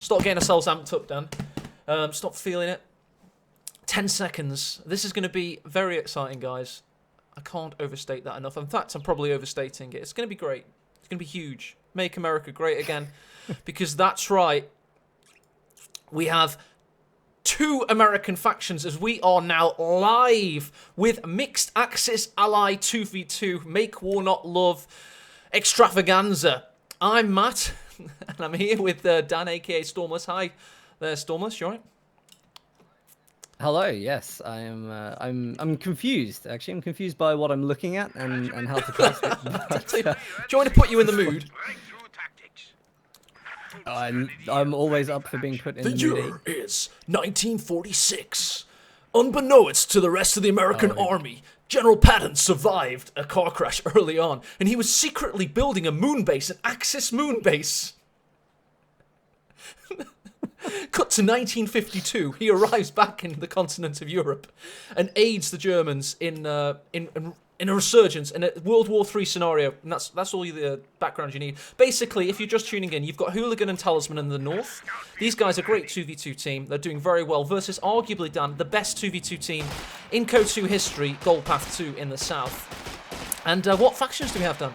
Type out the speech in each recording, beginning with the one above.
Stop getting ourselves amped up, Dan. Stop feeling it. 10 seconds. This is going to be very exciting, guys. I can't overstate that enough. In fact, I'm probably overstating it. It's going to be great. It's going to be huge. Make America great again. Because that's right. We have 2 American factions as we are now live with Mixed Axis Ally 2v2 Make War Not Love Extravaganza. I'm Matt, and I'm here with Dan, aka Stormless. Hi there, Stormless. You alright? Hello. Yes, I'm confused. Actually, I'm confused by what I'm looking at and how to cast it. Do you want me to put you in the mood? I'm always up for being put in the mood. The year is 1946. Unbeknownst to the rest of the American army, General Patton survived a car crash early on, and he was secretly building a moon base, an Axis moon base. Cut to 1952, he arrives back in the continent of Europe and aids the Germans in a resurgence in a World War III scenario. And that's all the background you need. Basically, if you're just tuning in, you've got Hooligan and Talisman in the north. These guys are a great 2v2 team. They're doing very well versus, arguably, Dan, the best 2v2 team in Code 2 history, Gold Path 2 in the south. And what factions do we have, Dan?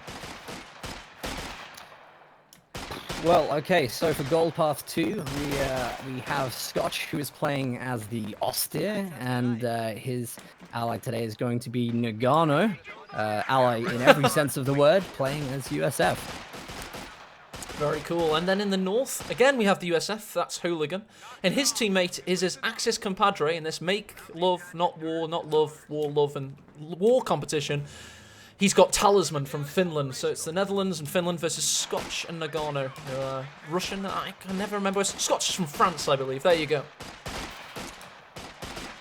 Well, okay, so for Gold Path 2, we have Scotch, who is playing as the Austere, and his ally today is going to be Nagano, ally in every sense of the word, playing as USF. Very cool. And then in the north, again, we have the USF, that's Hooligan, and his teammate is his Axis compadre in this Make Love, Not War, Not Love, War, Love, and War competition. He's got Talisman from Finland, so it's the Netherlands and Finland versus Scotch and Nagano. Russian, I can never remember. Scotch is from France, I believe. There you go.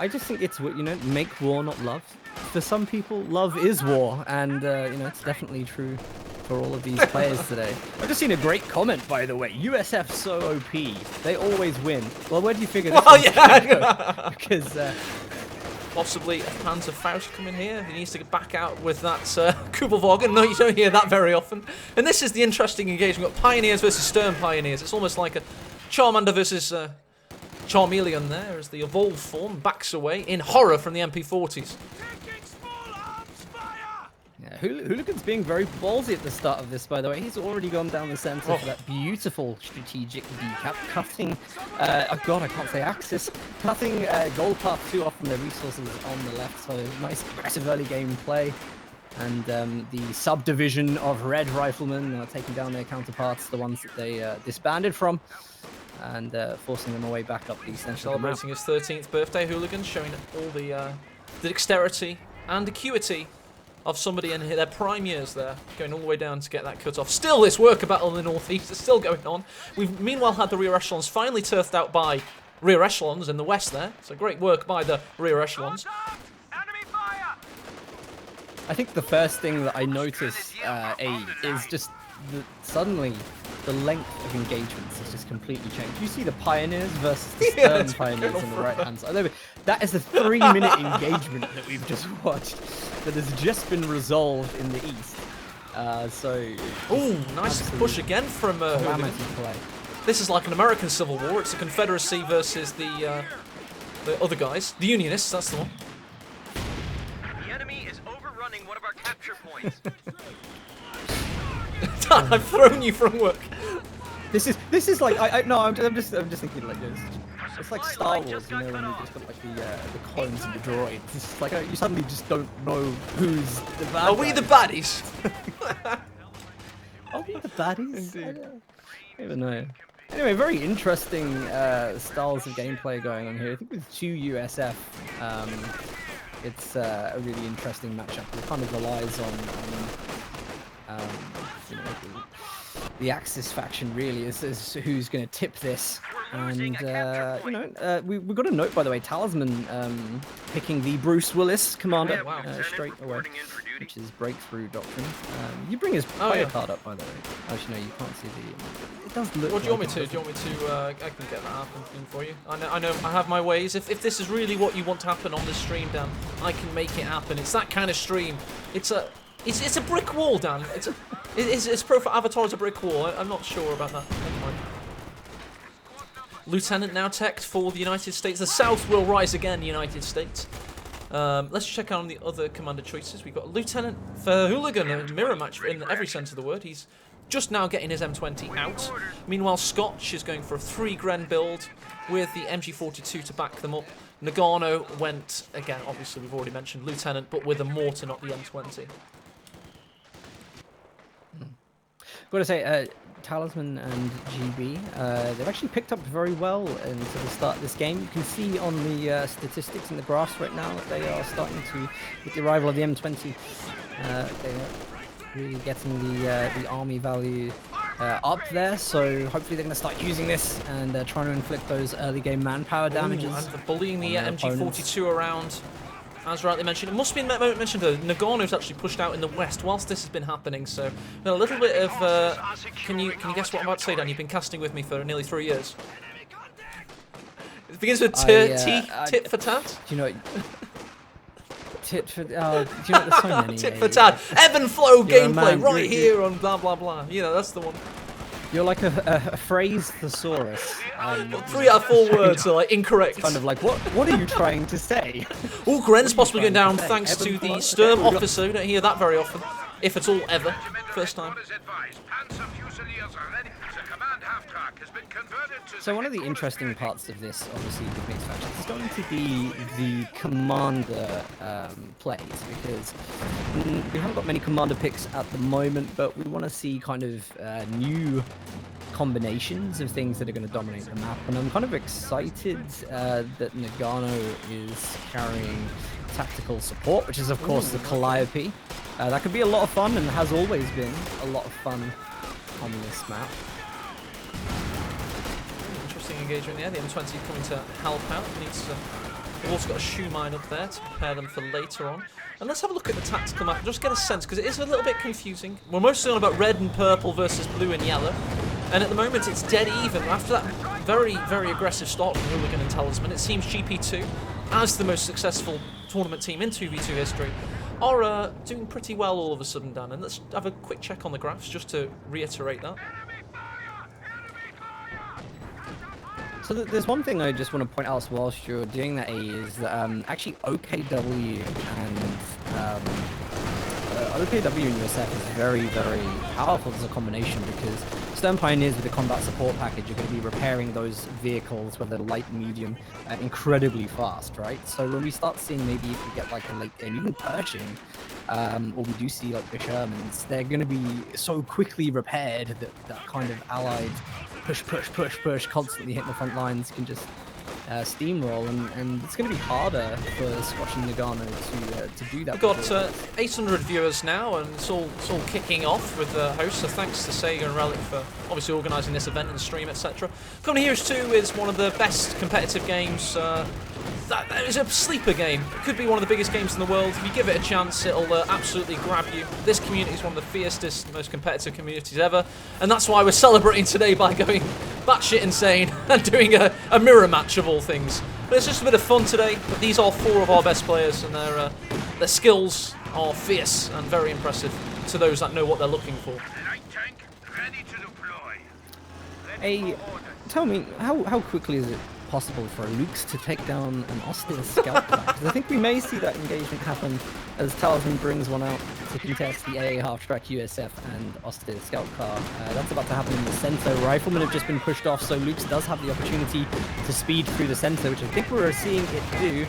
I just think it's, make war, not love. For some people, love is war, and, it's definitely true for all of these players today. I've just seen a great comment, by the way. USF so OP. They always win. Well, where do you figure this yeah. Because... possibly a Panzer Faust coming here. He needs to get back out with that Kubelwagen. No, you don't hear that very often. And this is the interesting engagement. We've got Pioneers versus Stern Pioneers. It's almost like a Charmander versus Charmeleon there as the evolved form backs away in horror from the MP40s. Yeah, Hooligan's being very ballsy at the start of this, by the way. He's already gone down the center for that beautiful strategic decap, cutting, oh god, I can't say Axis, cutting Gold Path 2 off from their resources on the left, so nice aggressive early game play. And the subdivision of Red Riflemen are taking down their counterparts, the ones that they disbanded from, and forcing them away back up the center. Celebrating his 13th birthday, Hooligan, showing all the dexterity and acuity of somebody in their prime years there, going all the way down to get that cut off. Still, this worker battle in the northeast is still going on. We've meanwhile had the rear echelons finally turfed out by rear echelons in the west there. So great work by the rear echelons. I think the first thing that I noticed, is just suddenly the length of engagements has just completely changed. You see the Pioneers versus the Stern Pioneers on the right-hand side. That is the 3-minute engagement that we've just watched that has just been resolved in the east. Ooh, nice push again from calamity play. This is like an American Civil War. It's a Confederacy versus the other guys. The Unionists, that's the one. The enemy is overrunning one of our capture points. Dan, I've thrown you from work. This is like I'm just thinking like this. It's like Star Wars, when you just got like the clones and the droids. It's like you suddenly just don't know who's the bad. Are we the baddies? Are we the baddies? Indeed. I don't even know. Anyway, very interesting styles of gameplay going on here. I think with 2 USF, it's a really interesting matchup. It kind of relies on the Axis faction really is who's going to tip this. And we've got a note, by the way, Talisman picking the Bruce Willis commander straight away, which is Breakthrough Doctrine. You bring his player card up, by the way. Actually, no, you can't see the. It does look. What do you want me to? Do you want me to? I can get that happening for you. I know. I have my ways. If this is really what you want to happen on this stream, Dan, I can make it happen. It's that kind of stream. It's a brick wall, Dan. It's profile avatar is a brick wall. I'm not sure about that. Never mind. Lieutenant now teched for the United States. The South will rise again, United States. Let's check out on the other commander choices. We've got Lieutenant for Hooligan, a mirror match in every sense of the word. He's just now getting his M20 out. Meanwhile, Scotch is going for a 3-Gren build with the MG42 to back them up. Nagano went, again, obviously we've already mentioned Lieutenant, but with a mortar, not the M20. Gotta say, Talisman and GB, they've actually picked up very well into the start of this game. You can see on the statistics in the graphs right now that they are starting to, with the arrival of the M20, they are really getting the army value up there. So hopefully they're going to start using this and trying to inflict those early game manpower damages. And for bullying the MG42 around. As rightly mentioned, it must be mentioned that Nagano's actually pushed out in the west whilst this has been happening, so a little bit of... can you guess what I'm about to say, Dan? You've been casting with me for nearly 3 years. It begins with tit for tat? Do you know... Tit for... do you know there's so many... Tit for tat. Ebb and flow gameplay right here on blah blah blah. You know, that's the one. You're like a phrase thesaurus. 3 out of 4 words are like incorrect. Kind of like, what are you trying to say? Oh, Gren's possibly going down thanks to the Sturm officer. We don't hear that very often, if at all ever. First time. So one of the interesting parts of this, obviously, with mixed factions, is going to be the commander plays, because we haven't got many commander picks at the moment, but we want to see kind of new combinations of things that are going to dominate the map, and I'm kind of excited that Nagano is carrying tactical support, which is of course the Calliope. That could be a lot of fun, and has always been a lot of fun on this map. Interesting engagement there. The M20 coming to help out. We've also got a shoe mine up there to prepare them for later on. And let's have a look at the tactical map and just get a sense, because it is a little bit confusing. We're mostly on about red and purple versus blue and yellow. And at the moment it's dead even. After that very, very aggressive start from Hooligan and Talisman, it seems GP2, as the most successful tournament team in 2v2 history, are doing pretty well all of a sudden, Dan. And let's have a quick check on the graphs just to reiterate that. So there's one thing I just want to point out whilst you're doing that, is that actually OKW and OKW and USF is very, very powerful as a combination, because Stern Pioneers with the combat support package are going to be repairing those vehicles, whether light, medium, incredibly fast, right? So when we start seeing, maybe if we get like a late game, even Pershing, or we do see like the Shermans, they're going to be so quickly repaired that that kind of allied push, constantly hitting the front lines can just steamroll, and it's going to be harder for Scotch and Nagano to do that. We've got 800 viewers now, and it's all kicking off with the host, so thanks to Sega and Relic for obviously organising this event and stream, etc. Coming Heroes 2 is one of the best competitive games. That is a sleeper game. It could be one of the biggest games in the world. If you give it a chance, it'll absolutely grab you. This community is one of the fiercest, most competitive communities ever, and that's why we're celebrating today by going batshit insane and doing a mirror match of all things. But it's just a bit of fun today. But these are 4 of our best players, and their skills are fierce and very impressive to those that know what they're looking for. Hey, tell me, how quickly is it possible for Lukes to take down an Austin scout car? Because I think we may see that engagement happen as Talisman brings one out to contest the AA half-track USF and Austin scout car. That's about to happen in the center. Riflemen have just been pushed off, so Lukes does have the opportunity to speed through the center, which I think we're seeing it do.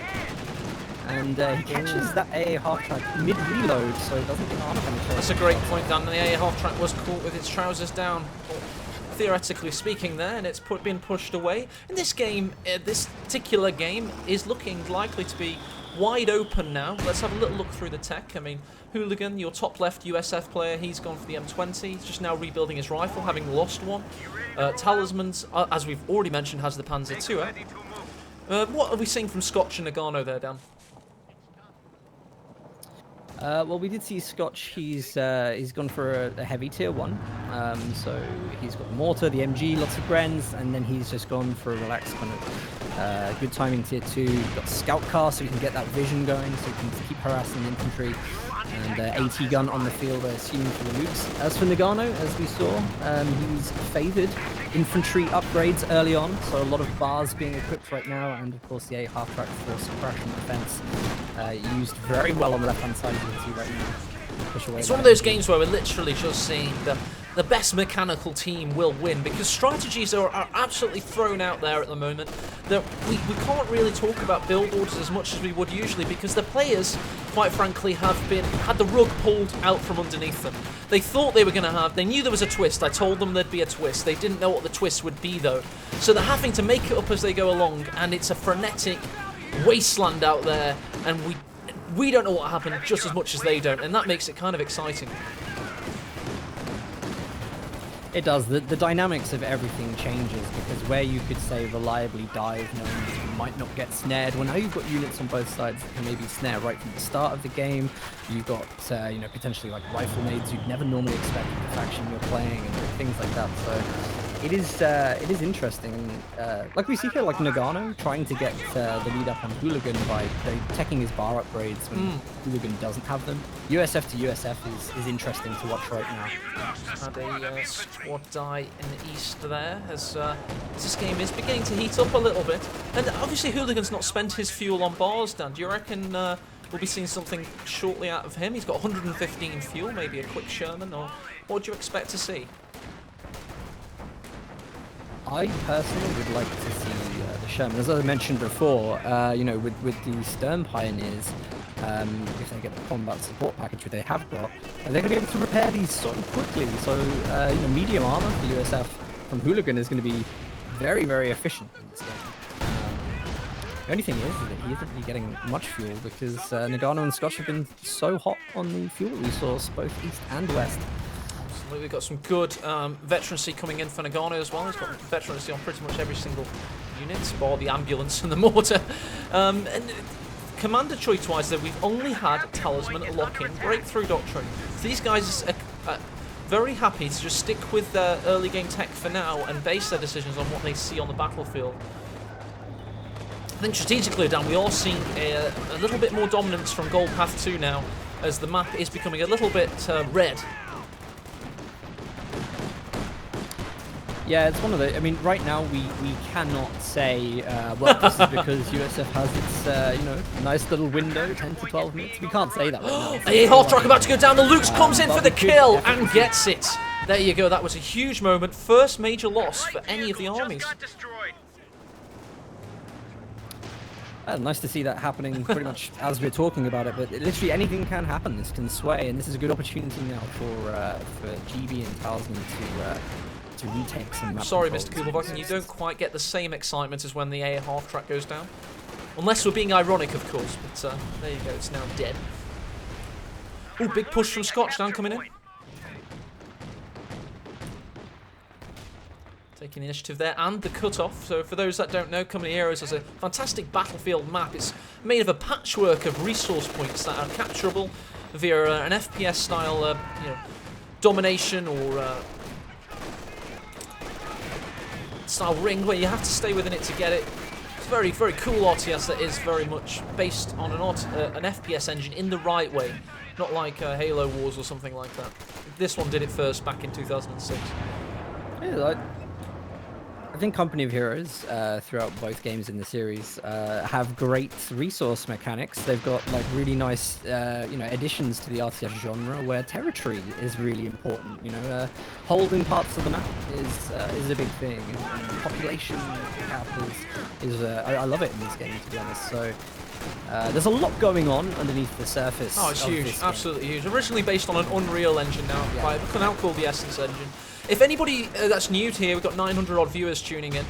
And he catches that AA half-track mid-reload, so it doesn't get armor penetration. That's a great point, Dan. The AA half-track was caught with its trousers down, theoretically speaking there, and it's been pushed away. In this game, this particular game is looking likely to be wide open now. Let's have a little look through the tech. I mean, Hooligan, your top left USF player, he's gone for the M20. He's just now rebuilding his rifle, having lost one. Talisman's, as we've already mentioned, has the Panzer II. What are we seeing from Scotch and Nagano there, Dan? Well, we did see Scotch. He's gone for a heavy tier 1. So he's got the mortar, the MG, lots of Grens, and then he's just gone for a relaxed kind of good timing tier 2. You've got scout car, so you can get that vision going, so you can keep harassing the infantry. And AT gun on the field, I assume, for the Lukes. As for Nagano, as we saw, he's favoured infantry upgrades early on, so a lot of bars being equipped right now, and of course the 8 half-track for suppression defense used very well on the left-hand side, as you can see right now. It's one of those games where we're literally just seeing the best mechanical team will win, because strategies are absolutely thrown out there at the moment that we can't really talk about build orders as much as we would usually, because the players, quite frankly, had the rug pulled out from underneath them. They thought they were going to they knew there was a twist. I told them there'd be a twist. They didn't know what the twist would be though. So they're having to make it up as they go along, and it's a frenetic wasteland out there, and we don't know what happened just as much as they don't, and that makes it kind of exciting. It does. The dynamics of everything changes, because where you could say reliably dive, knowing you might not get snared, well now you've got units on both sides that can maybe snare right from the start of the game. You've got you know, potentially like rifle nades you'd never normally expect in the faction you're playing, and things like that. So it is interesting, and like we see here, like Nagano trying to get the lead up on Hooligan by teching his bar upgrades when Hooligan doesn't have them. USF to USF is interesting to watch right now. Had a squad die in the east there, as this game is beginning to heat up a little bit. And obviously Hooligan's not spent his fuel on bars, Dan. Do you reckon we'll be seeing something shortly out of him? He's got 115 fuel, maybe a quick Sherman, or what do you expect to see? I personally would like to see the Sherman. As I mentioned before, you know, with the Stern Pioneers, if they get the combat support package which they have got, they're going to be able to repair these so quickly. So, you know, medium armor for USF from Hooligan is going to be very, very efficient in this game. The only thing is that he isn't really getting much fuel, because Nagano and Scotch have been so hot on the fuel resource, both east and west. We've got some good veterancy coming in for Nagano as well. He's got veterancy on pretty much every single unit, bar the ambulance and the mortar. And Commander choice-wise, though, we've only had Talisman, Lock-in, Breakthrough Doctrine. So these guys are very happy to just stick with their early game tech for now and base their decisions on what they see on the battlefield. I think strategically, Dan, we are seeing a little bit more dominance from Gold Path 2 now, as the map is becoming a little bit red. Yeah, it's one of the. I mean, right now we cannot say, well, this is because USF has its, you know, nice little window, 10 to 12 minutes. We can't say that right now. A half-track about to go down. The Lux comes in for the kill and gets it. There you go. That was a huge moment. First major loss for any of the armies. Nice to see that happening pretty much as we're talking about it, but literally anything can happen. This can sway, and this is a good opportunity now for GB and Talisman to retake some map. Sorry, Mr. Kubelvaken, you don't quite get the same excitement as when the A half track goes down. Unless we're being ironic, of course, but there you go, it's now dead. Ooh, big push from Scotch down coming in. Taking the initiative there, and the cut-off. So for those that don't know, Company Heroes is a fantastic battlefield map. It's made of a patchwork of resource points that are capturable via an FPS-style you know, domination or style ring, where you have to stay within it to get it. It's very, very cool RTS that is very much based on an FPS engine in the right way, not like Halo Wars or something like that. This one did it first back in 2006. Yeah, I think Company of Heroes, throughout both games in the series, have great resource mechanics. They've got like really nice, you know, additions to the RTS genre, where territory is really important. You know, holding parts of the map is a big thing. And population cap is I love it in this game, to be honest. So there's a lot going on underneath the surface. Oh, it's huge, absolutely huge. Originally based on an Unreal engine, now called the Essence engine. If anybody that's new to here, we've got 900 odd viewers tuning in.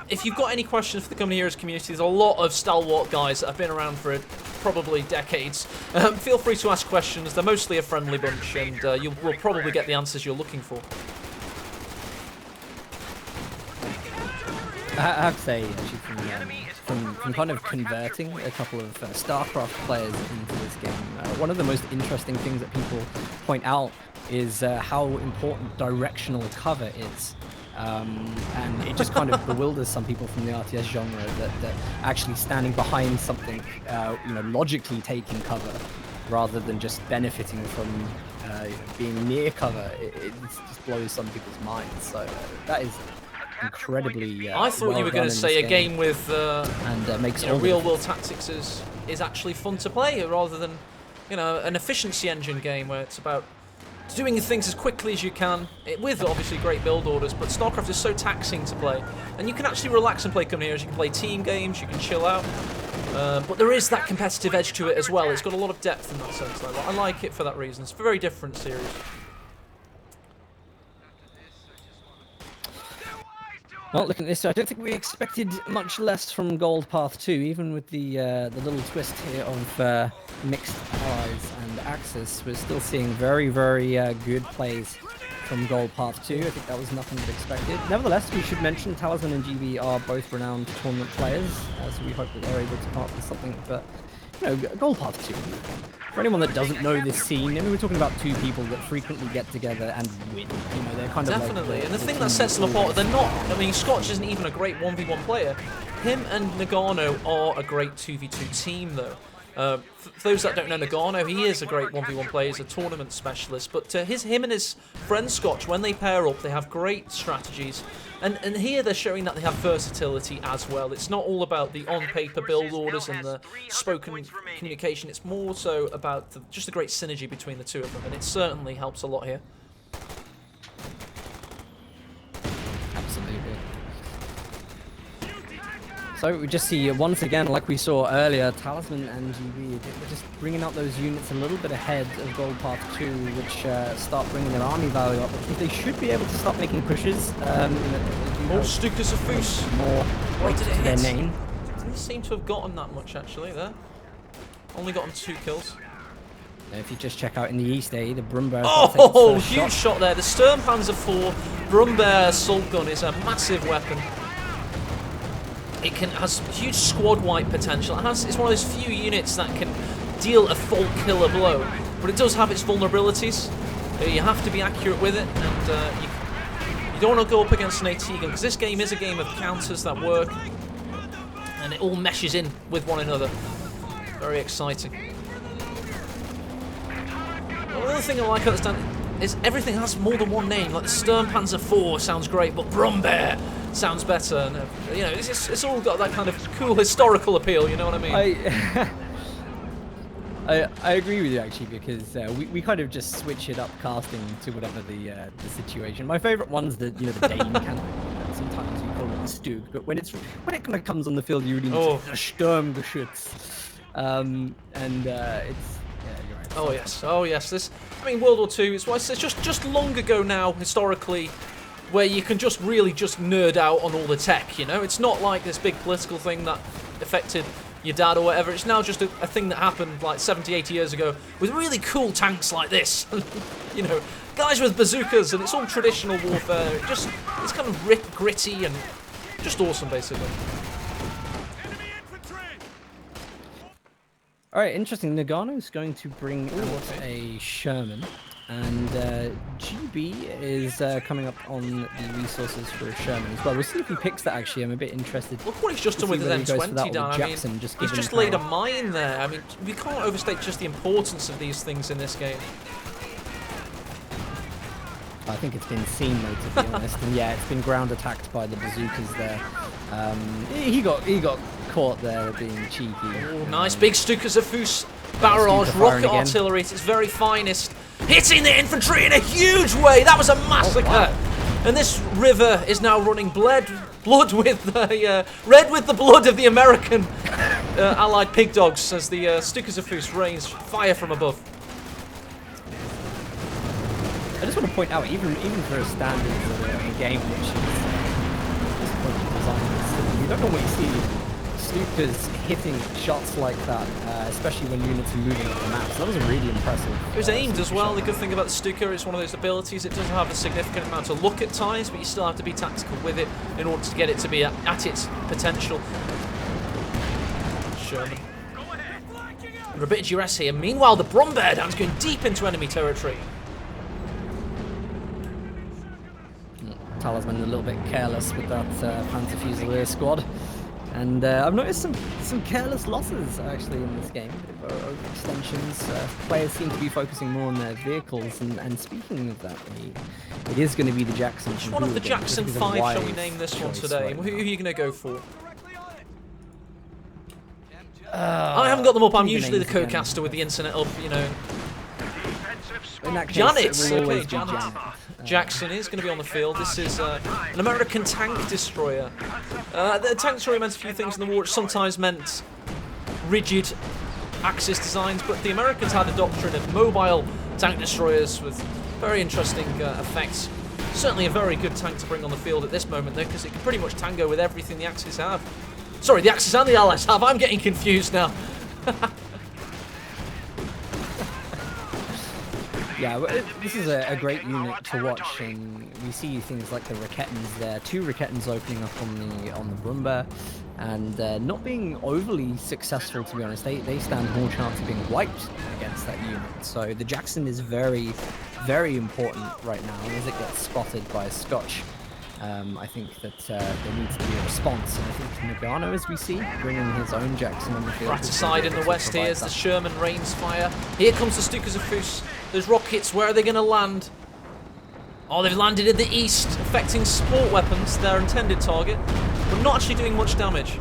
If you've got any questions for the Company Heroes community, there's a lot of stalwart guys that have been around for probably decades. Feel free to ask questions. They're mostly a friendly bunch, and you will probably get the answers you're looking for. I have to say, actually, from kind of converting a couple of StarCraft players into this game, one of the most interesting things that people point out is how important directional cover is. And it just kind of bewilders some people from the RTS genre that actually standing behind something, you know, logically taking cover rather than just benefiting from being near cover, it just blows some people's minds. So that is incredibly. I thought well you were going going to say a game with and makes all the real world difference. tactics is actually fun to play rather than an efficiency engine game where it's about doing things as quickly as you can with obviously great build orders. But StarCraft is so taxing to play, and you can actually relax and play Come Here. You can play team games, you can chill out. But there is that competitive edge to it as well. It's got a lot of depth in that sense. I like it for that reason. It's a very different series. Well, looking at this, I don't think we expected much less from Gold Path 2, even with the little twist here of mixed allies and Axis. We're still seeing very, very good plays from Gold Path 2. I think that was nothing but expected. Nevertheless, we should mention Talisman and GB are both renowned tournament players, so we hope that they're able to come up with something. But, Gold Path 2. For anyone that doesn't know this scene, I mean, we're talking about two people that frequently get together and win. They're kind of definitely. like And the thing that sets them apart, they're not. I mean, Scotch isn't even a great 1v1 player. Him and Nagano are a great 2v2 team, though. For those that don't know Nagano, he is a great 1v1 player. He's a tournament specialist. But him and his friend Scotch, when they pair up, they have great strategies. And here they're showing that they have versatility as well. It's not all about the on-paper build orders and the spoken communication. It's more so about just the great synergy between the two of them. And it certainly helps a lot here. Absolutely. So we just see once again, like we saw earlier, Talisman and GB, they're just bringing out those units a little bit ahead of Gold Path 2, which start bringing their army value up. I think they should be able to start making pushes. More Stukas of Foos. More weight to their name. Didn't seem to have gotten that much actually there. Only got him 2 kills. If you just check out in the east, the Brumbear. Oh, huge shot there. The Sturmpanzer 4 Brumbear assault gun is a massive weapon. It has huge squad wipe potential. It's one of those few units that can deal a full killer blow, but it does have its vulnerabilities. You have to be accurate with it, and you don't want to go up against an AT gun, because this game is a game of counters that work, and it all meshes in with one another. Very exciting. Another thing I like about this is everything has more than one name. Like the Sturmpanzer 4 sounds great, but Brumbear sounds better. And, it's all got that kind of cool historical appeal. You know what I mean? I agree with you actually, because we kind of just switch it up casting to whatever the situation. My favourite one's the the Dane cannon. Sometimes you call it the Stug, but when it kind of comes on the field, you really need to Sturmgeschütz. It's you're right. Oh yes. World War II. It's just long ago now historically, where you can just really nerd out on all the tech. It's not like this big political thing that affected your dad or whatever. It's now just a thing that happened like 70, 80 years ago with really cool tanks like this. Guys with bazookas, and it's all traditional warfare. It's kind of gritty and just awesome, basically. All right, interesting. Nagano's going to bring out a Sherman, and GB is coming up on the resources for a Sherman as well. We'll see if he picks that, actually. I'm a bit interested. Look what he's just done with his M20 down. He's just laid a mine there. We can't overstate just the importance of these things in this game. I think it's been seen, though, to be honest. And yeah, it's been ground attacked by the bazookas there. He got caught there being cheeky. Oh, nice big Stukas of Foos barrage, rocket artillery at its very finest, hitting the infantry in a huge way. That was a massacre. Oh, wow. And this river is now running red with the blood of the American allied pig dogs as the Stukas of Foos rains fire from above. I just want to point out, even for a standard game, which is you don't normally see Stukas hitting shots like that, especially when units are moving up the map. So that was really impressive. It was aimed as well. The good thing about the Stuka, it's one of those abilities. It doesn't have a significant amount of luck at times, but you still have to be tactical with it in order to get it to be at its potential. Sherman. Under a bit of duress here. Meanwhile, the Brumbear Dam's going deep into enemy territory. Talisman a little bit careless with that Panzer Fusilier squad. And I've noticed some careless losses actually in this game. Overextensions. Players seem to be focusing more on their vehicles. And speaking of that, it is going to be the Jackson. Which one of the Jackson 5 shall we name this one today? Who are you going to go for? I haven't got them up. I'm usually the co-caster with the internet up, you know. Janet! Okay, Janet. Jackson is going to be on the field. This is an American tank destroyer. The tank destroyer meant a few things in the war, which sometimes meant rigid axis designs, but the Americans had a doctrine of mobile tank destroyers with very interesting effects. Certainly a very good tank to bring on the field at this moment, though, because it can pretty much tango with everything the Axis have. Sorry, the Axis and the Allies have. I'm getting confused now. Yeah, this is a great unit to watch, and we see things like the Raketans there. 2 Raketans opening up on the Brumbear, and not being overly successful, to be honest. They stand more chance of being wiped against that unit. So the Jackson is very, very important right now. And as it gets spotted by a Scotch, I think that there needs to be a response. And I think Nagano, as we see, bringing his own Jackson on the field. Right aside in the west here as the Sherman rains fire. Here comes the Stukas of Fus. Those rockets, where are they going to land? Oh, they've landed in the east, affecting sport weapons, their intended target, but not actually doing much damage.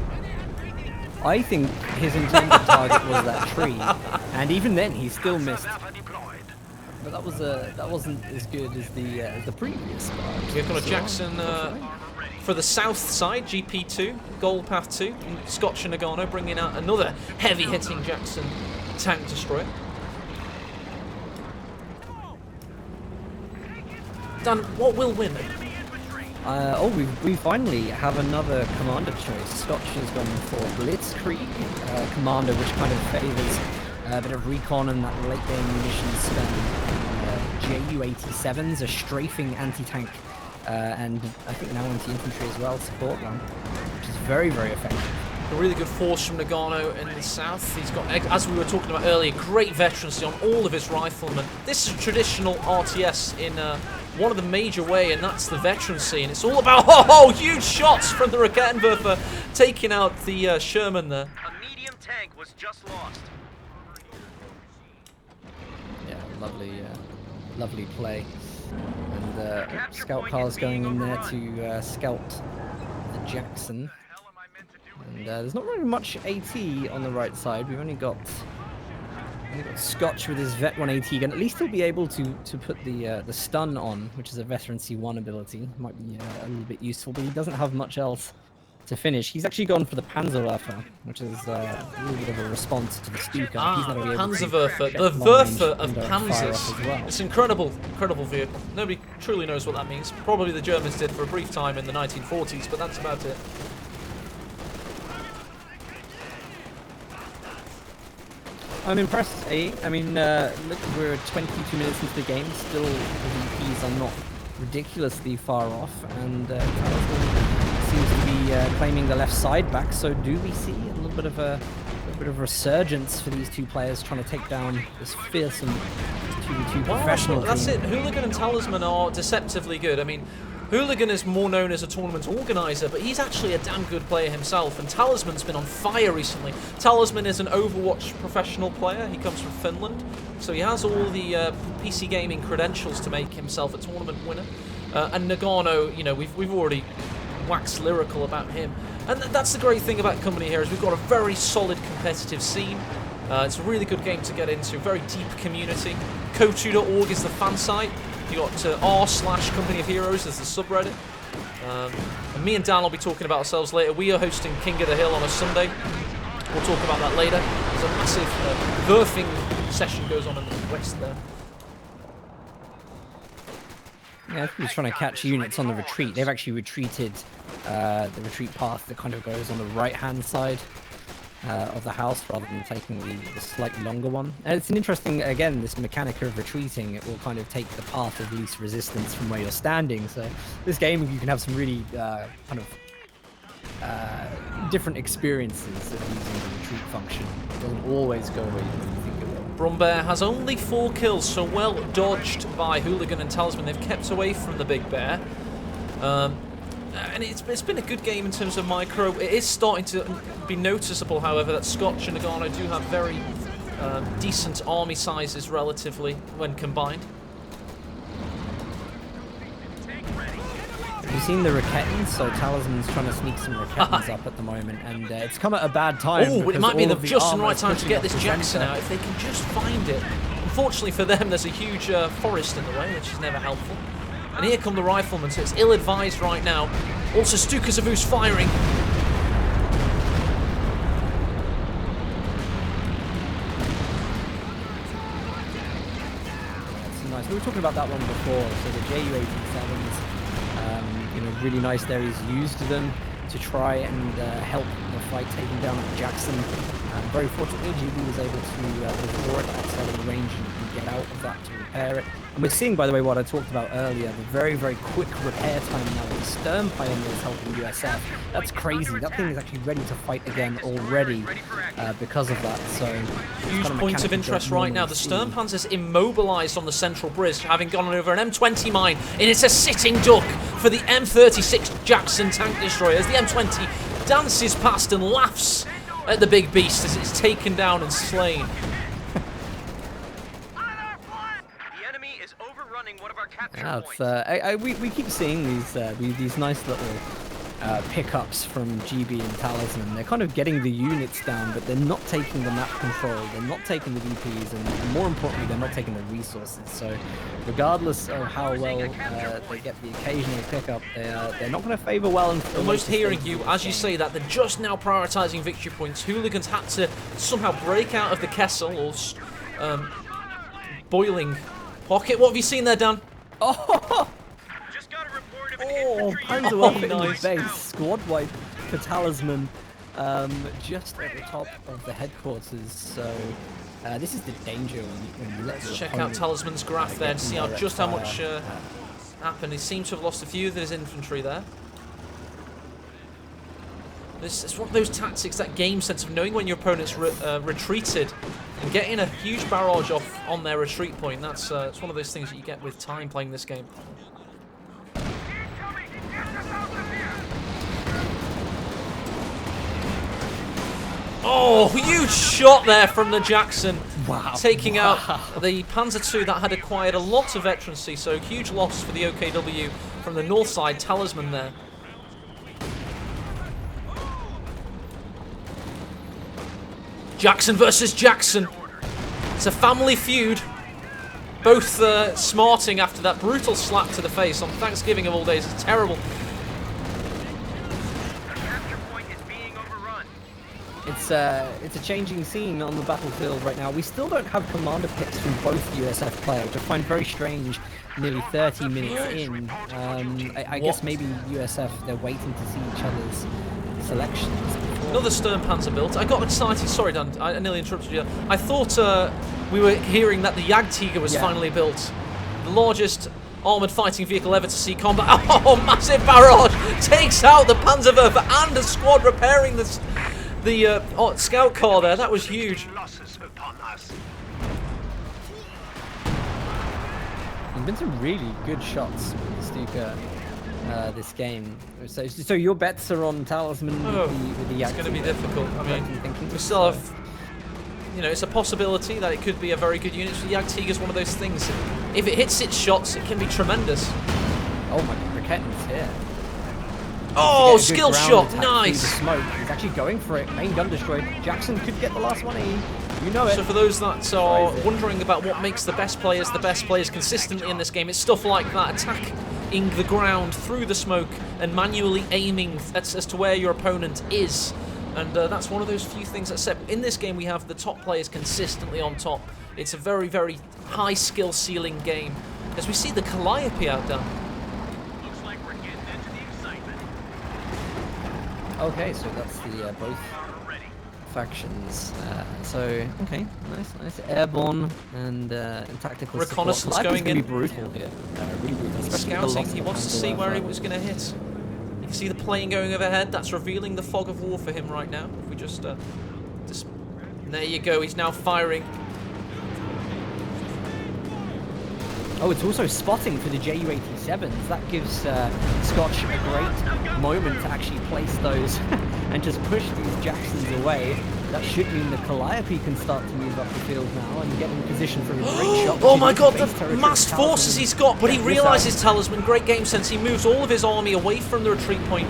I think his intended target was that tree, and even then he still missed. But that wasn't as good as the previous part. We've got a Jackson for the south side, GP2, Gold Path 2, and Scotch and Nagano bringing out another heavy-hitting Jackson tank destroyer. Dan, what will win? We finally have another commander choice. Scotch has gone for Blitzkrieg commander, which kind of favours a bit of recon and that late game munitions spend. JU-87s, a strafing anti-tank, and I think now anti-infantry as well, support one, which is very, very effective. A really good force from Nagano in the south. He's got, as we were talking about earlier, great veterancy on all of his riflemen. This is a traditional RTS in one of the major way, and that's the veterancy. And it's all about huge shots from the Raketenwerfer taking out the Sherman there. A medium tank was just lost. Yeah, lovely play. And scout cars going in there to scout the Jackson. And there's not really much AT on the right side. We've only got Scotch with his Vet 1 AT gun. At least he'll be able to put the stun on, which is a Veterancy 1 ability. Might be a little bit useful, but he doesn't have much else to finish. He's actually gone for the Panzerwerfer, which is a little bit of a response to the Stuka. He's not able Panzerwerfer, the Werfer of Panzers. Well. It's incredible vehicle. Nobody truly knows what that means. Probably the Germans did for a brief time in the 1940s, but that's about it. I'm impressed, I mean, look, we're 22 minutes into the game. Still, the VPs are not ridiculously far off, and seems to be claiming the left side back. So, do we see a little bit of a resurgence for these two players trying to take down this fearsome 2v2 professional team? That's it. Hooligan and Talisman are deceptively good. I mean, Hooligan is more known as a tournament organizer, but he's actually a damn good player himself, and Talisman's been on fire recently. Talisman is an Overwatch professional player. He comes from Finland, so he has all the PC gaming credentials to make himself a tournament winner. And Nagano, you know, we've already waxed lyrical about him. And that's the great thing about Company here, is we've got a very solid competitive scene. It's a really good game to get into, very deep community. Kotu.org is the fan site. You got r/Company of Heroes as the subreddit. And me and Dan will be talking about ourselves later. We are hosting King of the Hill on a Sunday. We'll talk about that later. There's a massive Werfing session goes on in the west there. Yeah, he's trying to catch units on the retreat. They've actually retreated the retreat path that kind of goes on the right-hand side of the house rather than taking the slightly longer one. And it's an interesting, again, this mechanic of retreating. It will kind of take the path of least resistance from where you're standing. So this game, you can have some really kind of different experiences of using the retreat function. It doesn't always go where you think it will. Brumbear has only 4 kills, so well dodged by Hooligan and Talisman. They've kept away from the Big Bear. And it's been a good game in terms of micro. It is starting to be noticeable, however, that Scotch and Nagano do have very decent army sizes relatively when combined. You've seen the Rakettans, so Talisman's trying to sneak some Rakettans up at the moment, and it's come at a bad time. Oh, it because might be all the of just and armor right is time to pushing get up this the Jackson center. out if they can just find it. Unfortunately for them, there's a huge forest in the way, which is never helpful. And here come the riflemen, so it's ill-advised right now. Also, Stuka Zavu's firing. That's nice. We were talking about that one before. So the Ju-87s, you know, really nice there. He's used them to try and help the fight taking down Jackson. Very fortunately, GB was able to withdraw it outside of the range and get out of that to repair it. And we're seeing, by the way, what I talked about earlier, the very, very quick repair time now with the Stern Pioneers helping USF. That's crazy. That thing is actually ready to fight again already because of that. So Huge point of interest right now. The Stern Panzer's immobilized on the central bridge, having gone over an M20 mine, and it's a sitting duck for the M36 Jackson tank destroyer as the M20 dances past and laughs at the big beast as it's taken down and slain. The enemy is overrunning one of our capture Yeah, points. we keep seeing these nice little pickups from GB and Talisman. They're kind of getting the units down, but they're not taking the map control, they're not taking the VPs, and more importantly, they're not taking the resources. So regardless of how well they get the occasional pickup, they're not going to favour well. Almost hearing you as you say that, they're just now prioritising victory points. Hooligans had to somehow break out of the Kessel or boiling pocket. What have you seen there, Dan? Oh! Just got a report of an Oh, infantry Panzer Oh, Waffe in nice. the base, squad wipe for Talisman, just at the top of the headquarters. So this is the danger when you let Let's your check out opponent, Talisman's graph there get and see indirect just how fire. much happened. He seems to have lost a few of his infantry there. It's one of those tactics, that game sense of knowing when your opponent's retreated and getting a huge barrage off on their retreat point. That's it's one of those things that you get with time playing this game. Oh, huge shot there from the Jackson. Wow. Taking out the Panzer II that had acquired a lot of veterancy, so huge loss for the OKW from the north side. Talisman there. Jackson versus Jackson. It's a family feud. Both smarting after that brutal slap to the face on Thanksgiving of all days. It's terrible. The capture point is being overrun. It's a changing scene on the battlefield right now. We still don't have commander picks from both USF players, which I find very strange. Nearly 30 minutes in, I guess maybe USF, they're waiting to see each other's selections. Another Stern Panzer built. I got excited. Sorry, Dan. I nearly interrupted you. I thought we were hearing that the Jagdtiger was finally built. The largest armoured fighting vehicle ever to see combat. Oh, massive barrage! Takes out the Panzerwerfer and a squad repairing the scout car there. That was huge. Losses upon us. There's been some really good shots with Stuka this game. So your bets are on Talisman with the It's going to be Jagdtiger. difficult. I mean, Thinking we still have, you know, it's a possibility that it could be a very good unit. The Jagdtiger is one of those things. If it hits its shots, it can be tremendous. Oh my God, Raketten's here. Oh, Get a good skill ground shot, attack through nice. the smoke. He's actually going for it. Main gun destroyed. Jackson could get the last one in. You know it. So for those that are wondering about what makes the best players consistently in this game, it's stuff like that, attacking the ground through the smoke and manually aiming as to where your opponent is. And that's one of those few things that set. In this game, we have the top players consistently on top. It's a very, very high skill ceiling game. As we see the Calliope out there. Looks like we're getting into the excitement. Okay, so that's the both Ready. factions. Okay, nice. Airborne and tactical Reconnaissance support. Life is going gonna in. be brutal here. Really brutal. especially with the Scouting, loss he of wants to Panzer see where he Werfer. was going to hit. You can see the plane going overhead. That's revealing the fog of war for him right now. If we just there you go. He's now firing. Oh, it's also spotting for the JU-87s. That gives Scotch a great moment to actually place those and just push these Jacksons away. That should mean the Calliope can start to move up the field now and get in position for a great shot. Oh my god, the massed forces he's got, but he realises Talisman, great game sense, he moves all of his army away from the retreat point.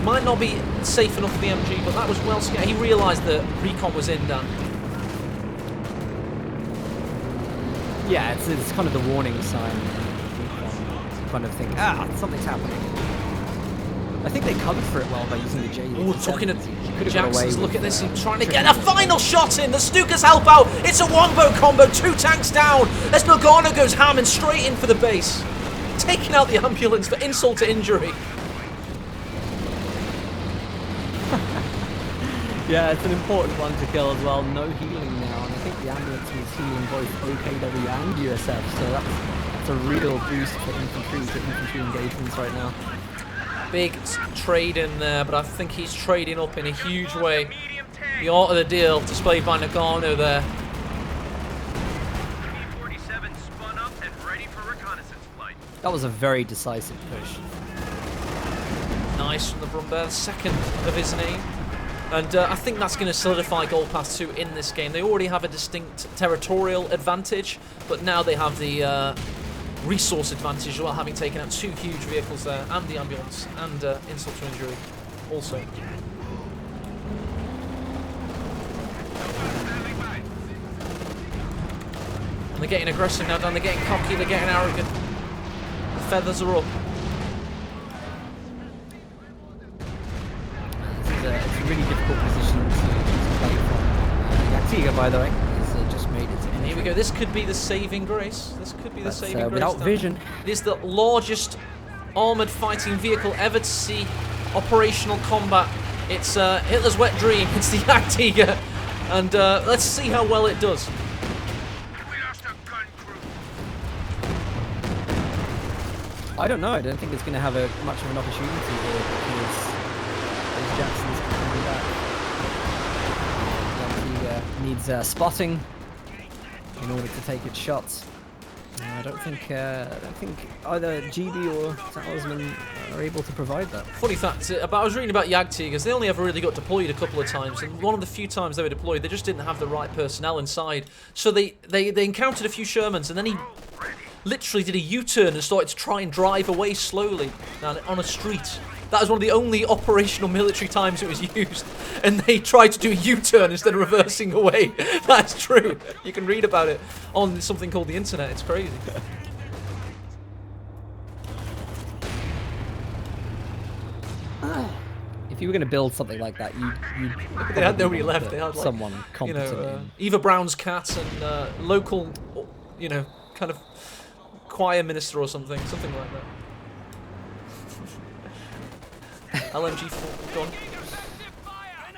Might not be safe enough for the MG, but that was well scared. He realised that recon was in, Dan. Yeah, it's kind of the warning sign. Kind of think, something's happening. I think they covered for it well by using the J. Oh, talking to Jackson's, look at this, he's trying to get a final shot in. The Stukas help out. It's a wombo combo, 2 tanks down. As Nagano goes ham and straight in for the base. Taking out the ambulance for insult to injury. Yeah, it's an important one to kill as well. No healing now, and I think the ambulance was healing both OKW and USF, so that's a real boost for infantry engagements right now. Big trade in there, but I think he's trading up in a huge way. The art of the deal displayed by Nagano there. P-47 spun up and ready for reconnaissance flight. That was a very decisive push. Nice from the Brumbear, second of his name. And I think that's going to solidify Gold Path 2 in this game. They already have a distinct territorial advantage, but now they have the resource advantage as well, having taken out 2 huge vehicles there, and the ambulance, and insult to injury also. And they're getting aggressive now, Dan. They're getting cocky, they're getting arrogant. The feathers are up. It's a really difficult position to play from. Yaktiga, by the way, has just made it. And here we go. This could be the saving grace. This could be the saving grace. Without vision. It is the largest armoured fighting vehicle ever to see operational combat. It's Hitler's wet dream. It's the Yaktiga. And let's see how well it does. I don't know. I don't think it's going to have much of an opportunity here because Jackson's coming back. He needs spotting in order to take its shots. I don't think either GB or Talisman are able to provide that. Funny fact, I was reading about Jagdtigers. They only ever really got deployed a couple of times, and one of the few times they were deployed, they just didn't have the right personnel inside. So they encountered a few Shermans, and then he literally did a U-turn and started to try and drive away slowly on a street. That was one of the only operational military times it was used, and they tried to do a U-turn instead of reversing away. That's true. You can read about it on something called the internet. It's crazy. If you were going to build something like that, they had nobody left. They had like, someone competent. Eva Brown's cats and local, kind of choir minister or something like that. LMG4 gone.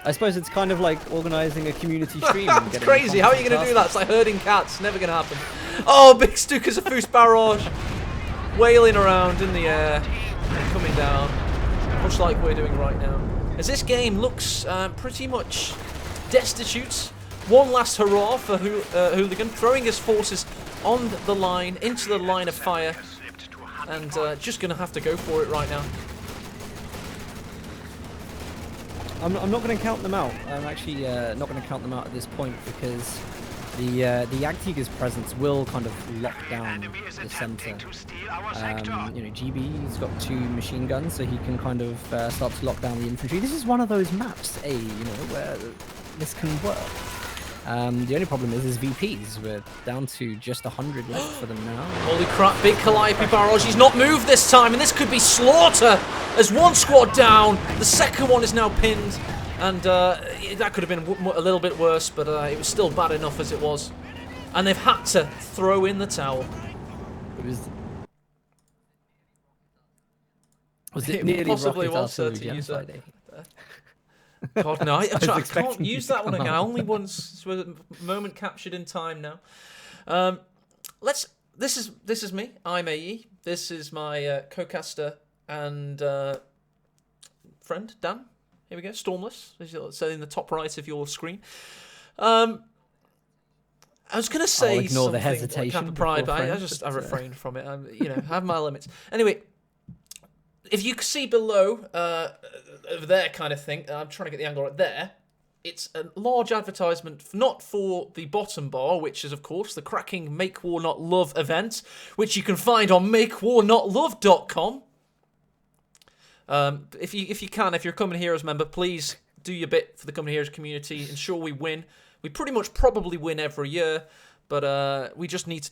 I suppose it's kind of like organising a community stream. It's crazy. How are you going to do that? It's like herding cats. Never going to happen. Oh, big Stukas of Foos barrage. Wailing around in the air and coming down. Much like we're doing right now. As this game looks pretty much destitute. One last hurrah for Hooligan, throwing his forces on the line, into the line of fire. And just going to have to go for it right now. I'm not going to count them out. I'm actually not going to count them out at this point because the Jagdtiger's presence will kind of lock down the centre. GB's got 2 machine guns, so he can kind of start to lock down the infantry. This is one of those maps, where this can work. The only problem is VPs. We're down to just 100 left for them now. Holy crap, big Calliope barrage. He's not moved this time, and this could be slaughter. As one squad down, the second one is now pinned. And that could have been a little bit worse, but it was still bad enough as it was. And they've had to throw in the towel. Was it nearly possibly rocket was artillery to use genocide? God, no, I can't you use to that one come again. out. Only once. It's a moment captured in time now. This is me. I'm AE. This is my co-caster and friend Dan. Here we go. Stormless, as you'll say in the top right of your screen. And I was going to say ignore the something like hesitation Cap of Pride, before but I friends, I refrained from it. I have my limits. Anyway, if you see below, over there kind of thing, I'm trying to get the angle right there, it's a large advertisement, not for the bottom bar, which is, of course, the cracking Make War Not Love event, which you can find on makewarnotlove.com. If you're a Coming Heroes member, please do your bit for the Coming Heroes community. Ensure we win. We pretty much probably win every year, but we just need to